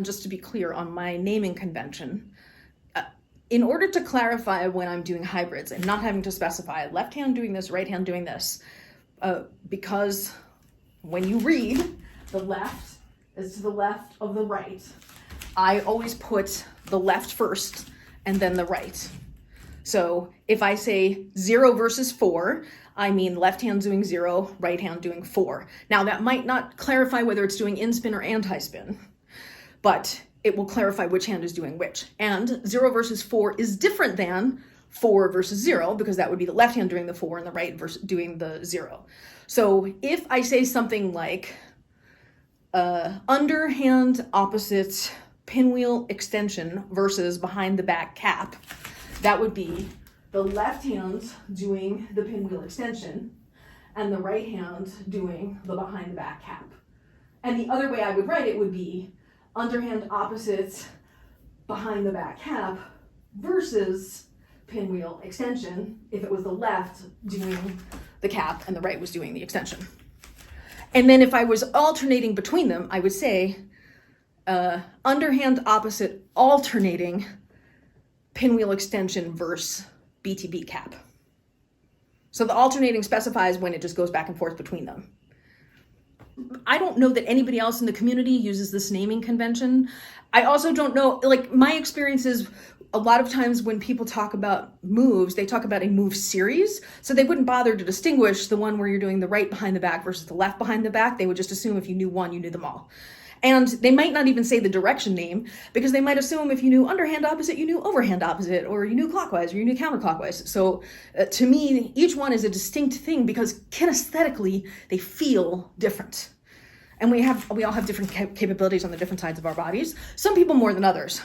just to be clear on my naming convention, in order to clarify when I'm doing hybrids and not having to specify left hand doing this, right hand doing this, because when you read, the left is to the left of the right, I always put the left first and then the right. So if I say 0 versus 4, I mean left hand doing 0, right hand doing 4. Now that might not clarify whether it's doing in-spin or anti-spin, but it will clarify which hand is doing which. And 0 versus 4 is different than 4 versus 0, because that would be the left hand doing the 4 and the right versus doing the 0. So if I say something like underhand opposite pinwheel extension versus behind the back cap, that would be the left hand doing the pinwheel extension and the right hand doing the behind the back cap. And the other way I would write it would be underhand opposite behind the back cap versus pinwheel extension if it was the left doing the cap and the right was doing the extension. And then if I was alternating between them, I would say underhand opposite alternating pinwheel extension versus BTB cap. So the alternating specifies when it just goes back and forth between them. I don't know that anybody else in the community uses this naming convention. I also don't know, like my experience is a lot of times when people talk about moves, they talk about a move series. So they wouldn't bother to distinguish the one where you're doing the right behind the back versus the left behind the back. They would just assume if you knew one, you knew them all. And they might not even say the direction name, because they might assume if you knew underhand opposite, you knew overhand opposite, or you knew clockwise, or you knew counterclockwise. So to me, each one is a distinct thing because kinesthetically, they feel different. And we all have different capabilities on the different sides of our bodies. Some people more than others.